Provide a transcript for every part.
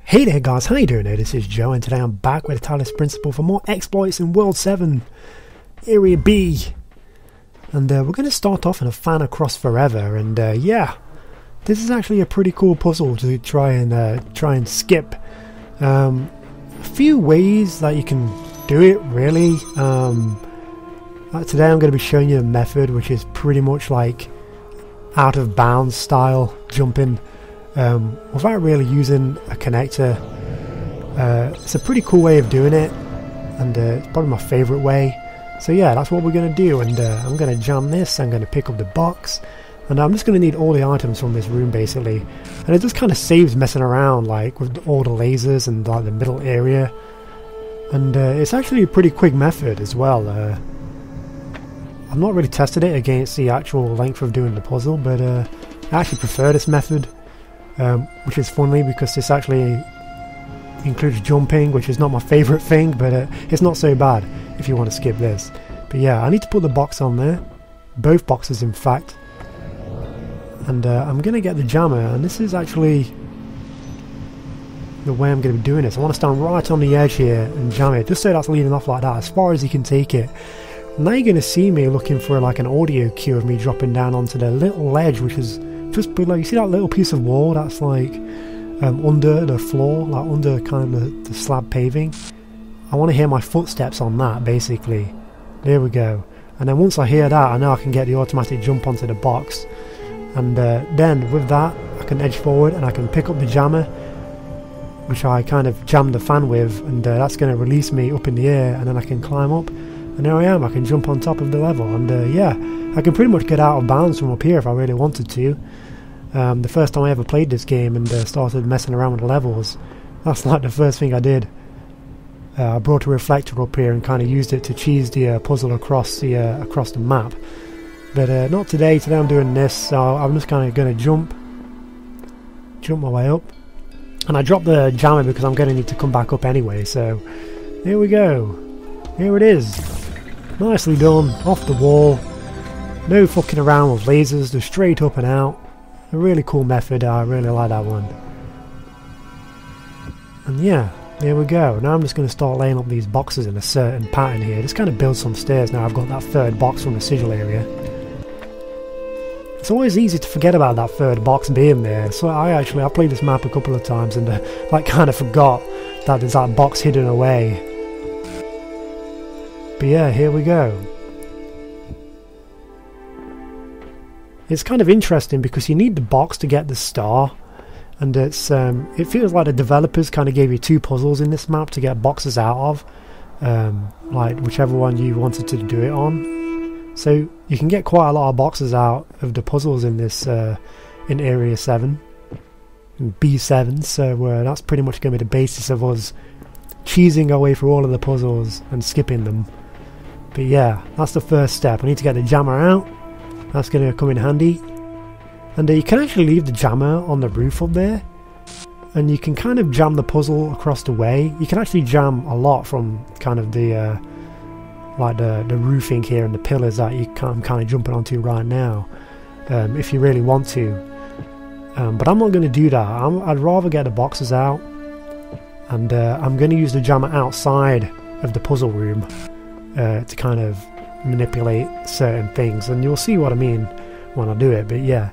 Hey there guys, how you doing? This is Joe and today I'm back with the Talos Principle for more exploits in World 7 Area B. And we're going to start off in a fan across forever, and yeah, this is actually a pretty cool puzzle to try and skip. A few ways that you can do it really. Today I'm going to be showing you a method which is pretty much like out of bounds style jumping without really using a connector. It's a pretty cool way of doing it, and it's probably my favourite way. So yeah, that's what we're going to do, and I'm going to jam this, I'm going to pick up the box, and I'm just going to need all the items from this room basically. And it just kind of saves messing around like with all the lasers and like the middle area, and it's actually a pretty quick method as well. I've not really tested it against the actual length of doing the puzzle, but I actually prefer this method. Which is funny because this actually includes jumping, which is not my favourite thing, but it's not so bad if you want to skip this. But yeah, I need to put the box on there, both boxes in fact, and I'm going to get the jammer, and this is actually the way I'm going to be doing this. I want to stand right on the edge here and jam it, just so that's leading off like that, as far as you can take it. Now you're going to see me looking for like an audio cue of me dropping down onto the little ledge, which is just below. You see that little piece of wall that's like under the floor, like under kind of the slab paving? I want to hear my footsteps on that basically. There we go. And then once I hear that, I know I can get the automatic jump onto the box, and then with that I can edge forward and I can pick up the jammer, which I kind of jam the fan with, and that's going to release me up in the air, and then I can climb up, and there I am. I can jump on top of the level, and yeah, I can pretty much get out of bounds from up here if I really wanted to. The first time I ever played this game and started messing around with the levels, that's like the first thing I did. I brought a reflector up here and kind of used it to cheese the puzzle across the map. But not today. Today I'm doing this, so I'm just kind of going to jump my way up. And I dropped the jammer because I'm going to need to come back up anyway, so here we go. Here it is. Nicely done, off the wall. No fucking around with lasers, just straight up and out. A really cool method. I really like that one. And yeah, there we go. Now I'm just going to start laying up these boxes in a certain pattern here. Just kind of build some stairs now I've got that third box from the sigil area. It's always easy to forget about that third box being there. So I played this map a couple of times and like kind of forgot that there's that box hidden away. But yeah, here we go. It's kind of interesting because you need the box to get the star, and it's it feels like the developers kind of gave you two puzzles in this map to get boxes out of, like whichever one you wanted to do it on. So you can get quite a lot of boxes out of the puzzles in this in Area 7, in B7. So that's pretty much going to be the basis of us cheesing our way through all of the puzzles and skipping them. But yeah, that's the first step. I need to get the jammer out. That's going to come in handy, and you can actually leave the jammer on the roof up there, and you can kind of jam the puzzle across the way. You can actually jam a lot from kind of the like the roofing here and the pillars that I'm kind of jumping onto right now, if you really want to. But I'm not going to do that. I'd rather get the boxes out, and I'm going to use the jammer outside of the puzzle room to kind of manipulate certain things, and you'll see what I mean when I do it. But yeah,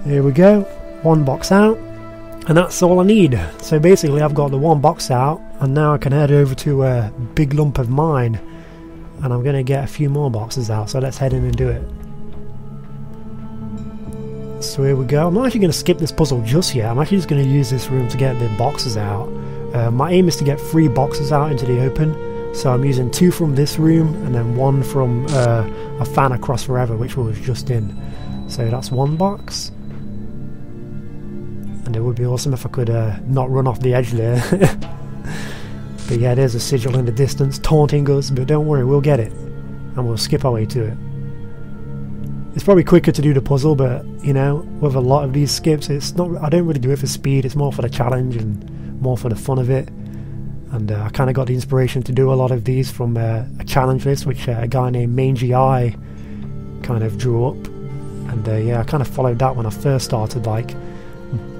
here we go, one box out, and that's all I need. So basically I've got the one box out, and now I can head over to a big lump of mine, and I'm going to get a few more boxes out. So let's head in and do it. So here we go. I'm not actually going to skip this puzzle just yet. I'm actually just going to use this room to get the boxes out. My aim is to get 3 boxes out into the open. So I'm using 2 from this room and then 1 from a fan across forever, which was just in. So that's 1 box. And it would be awesome if I could not run off the edge there. But yeah, there's a sigil in the distance taunting us, but don't worry, we'll get it. And we'll skip our way to it. It's probably quicker to do the puzzle, but you know, with a lot of these skips, it's not. I don't really do it for speed, it's more for the challenge and more for the fun of it. And I kind of got the inspiration to do a lot of these from a challenge list which a guy named Mangy Eye kind of drew up, and yeah, I kind of followed that when I first started like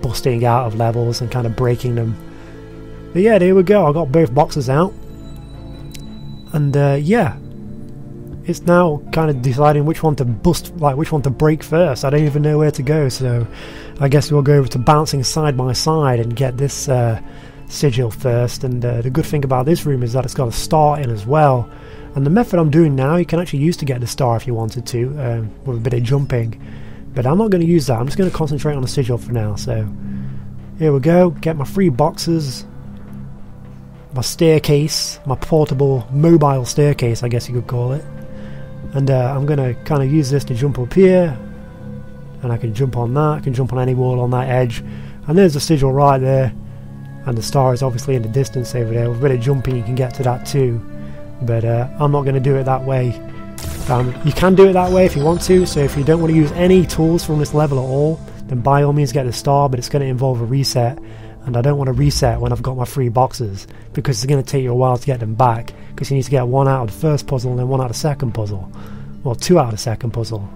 busting out of levels and kind of breaking them. But yeah, there we go. I got both boxes out, and yeah, it's now kind of deciding which one to bust, like which one to break first. I don't even know where to go, so I guess we'll go over to bouncing side by side and get this sigil first. And the good thing about this room is that it's got a star in as well. And the method I'm doing now, you can actually use to get the star if you wanted to, with a bit of jumping. But I'm not going to use that. I'm just going to concentrate on the sigil for now. So here we go. Get my 3 boxes, my staircase, my portable mobile staircase, I guess you could call it. And I'm going to kind of use this to jump up here. And I can jump on that. I can jump on any wall on that edge. And there's the sigil right there. And the star is obviously in the distance over there. With a bit of jumping you can get to that too. But I'm not going to do it that way. You can do it that way if you want to. So if you don't want to use any tools from this level at all, then by all means get the star. But it's going to involve a reset. And I don't want to reset when I've got my 3 boxes, because it's going to take you a while to get them back, because you need to get 1 out of the first puzzle and then 1 out of the second puzzle. Well, 2 out of the second puzzle,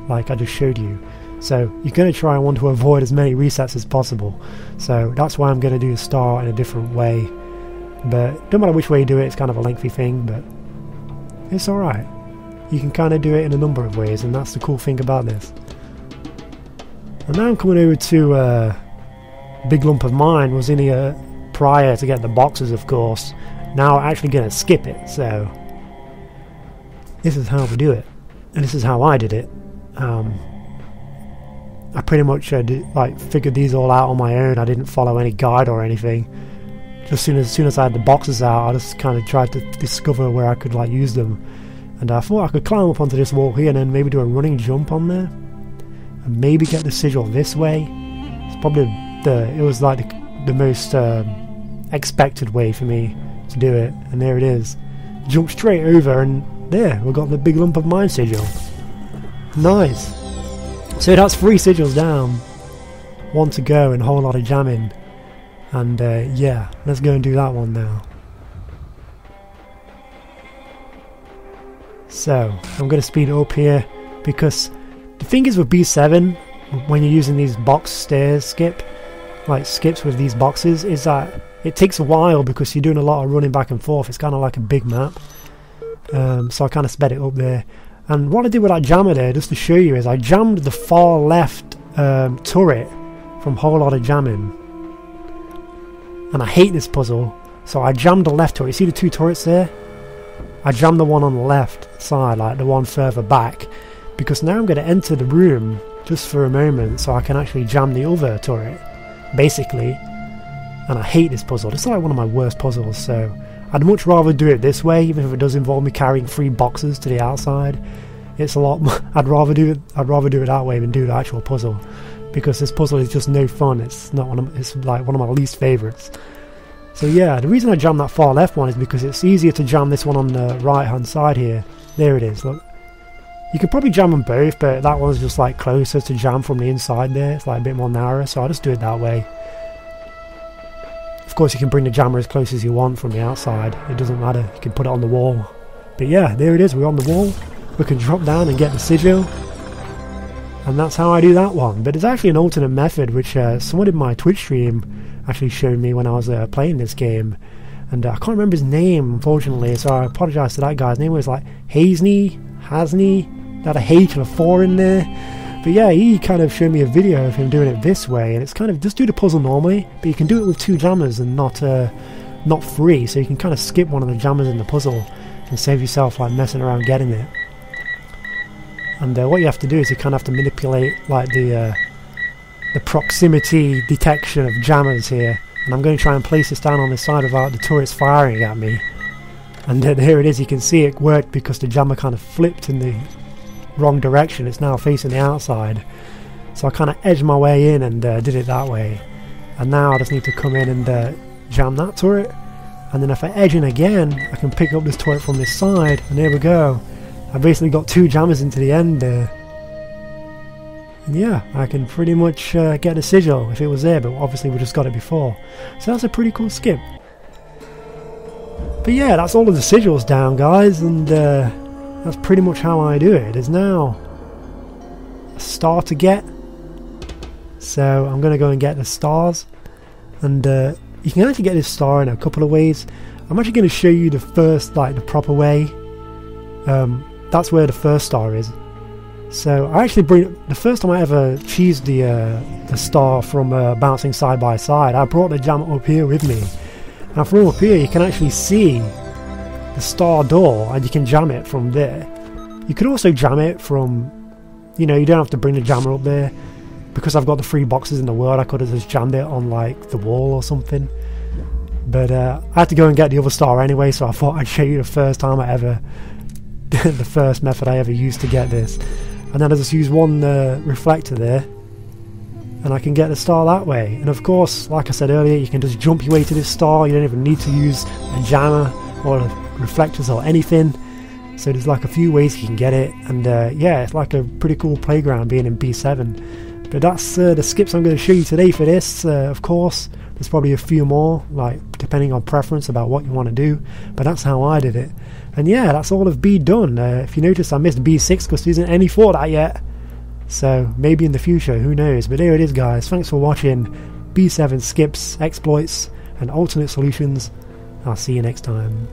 like I just showed you. So you're going to try and want to avoid as many resets as possible. So that's why I'm going to do the star in a different way. But no matter which way you do it, it's kind of a lengthy thing, but it's alright. You can kind of do it in a number of ways, and that's the cool thing about this. And now I'm coming over to Big Lump of Mine. Was in here prior to get the boxes, of course. Now I'm actually going to skip it, so this is how we do it. And this is how I did it. I pretty much figured these all out on my own. I didn't follow any guide or anything. Just as soon as I had the boxes out, I just kind of tried to discover where I could use them. And I thought I could climb up onto this wall here and then maybe do a running jump on there, and maybe get the sigil this way. It's probably it was like the most expected way for me to do it. And there it is. Jump straight over, and there we've got the Big Lump of Mine sigil. Nice. So that's 3 sigils down, 1 to go, and a whole lot of jamming. And yeah, let's go and do that one now. So I'm going to speed it up here, because the thing is with B7, when you're using these box stairs skips with these boxes, is that it takes a while because you're doing a lot of running back and forth. It's kind of like a big map. So I kind of sped it up there. And what I did with that jammer there, just to show you, is I jammed the far left turret from Whole Lotta Jamming. And I hate this puzzle, so I jammed the left turret. You see the 2 turrets there? I jammed the one on the left side, like the one further back, because now I'm going to enter the room just for a moment so I can actually jam the other turret, basically. And I hate this puzzle. This is like one of my worst puzzles, so I'd much rather do it this way, even if it does involve me carrying 3 boxes to the outside. It's a lot more, I'd rather do it that way than do the actual puzzle, because this puzzle is just no fun. It's like one of my least favourites. So yeah, the reason I jammed that far left one is because it's easier to jam this one on the right hand side here. There it is, look. You could probably jam them both, but that one's just like closer to jam from the inside there. It's like a bit more narrow, so I'll just do it that way. Of course you can bring the jammer as close as you want from the outside. It doesn't matter, you can put it on the wall. But yeah, there it is, we're on the wall. We can drop down and get the sigil. And that's how I do that one. But there's actually an alternate method which someone in my Twitch stream actually showed me when I was playing this game. And I can't remember his name, unfortunately, so I apologise to that guy. His name was like Hasney, had a H and a 4 in there. But yeah, he kind of showed me a video of him doing it this way, and it's kind of just do the puzzle normally, but you can do it with 2 jammers and not 3, so you can kind of skip one of the jammers in the puzzle and save yourself like messing around getting it. And what you have to do is you kind of have to manipulate like the proximity detection of jammers here. And I'm going to try and place this down on the side without the turrets firing at me. And here it is, you can see it worked because the jammer kind of flipped in the wrong direction. It's now facing the outside. So I kind of edged my way in and did it that way. And now I just need to come in and jam that turret. And then if I edge in again, I can pick up this turret from this side. And there we go. I basically got 2 jammers into the end there. And yeah, I can pretty much get a sigil if it was there, but obviously we just got it before. So that's a pretty cool skip. But yeah, that's all of the sigils down, guys, and that's pretty much how I do it. There's now a star to get, So I'm going to go and get the stars, and you can actually get this star in a couple of ways. I'm actually going to show you the first, like the proper way. That's where the first star is. So I actually the first time I ever cheesed the star from bouncing side by side, I brought the jammer up here with me. And from up here you can actually see the star door, and you can jam it from there. You could also jam it from, you don't have to bring the jammer up there. Because I've got the 3 boxes in the world, I could have just jammed it on like the wall or something. But I had to go and get the other star anyway, so I thought I'd show you the first time I ever the first method I ever used to get this. And then I just use one reflector there, and I can get the star that way. And of course, like I said earlier, you can just jump your way to this star. You don't even need to use a jammer or reflectors or anything. So there's like a few ways you can get it, and yeah, it's like a pretty cool playground being in B7. But that's the skips I'm going to show you today for this. Of course, there's probably a few more, like depending on preference about what you want to do, but that's how I did it. And yeah, that's all of B done. If you notice, I missed B6 because there isn't any for that yet. So maybe in the future, who knows. But there it is, guys. Thanks for watching B7 skips, exploits, and alternate solutions. I'll see you next time.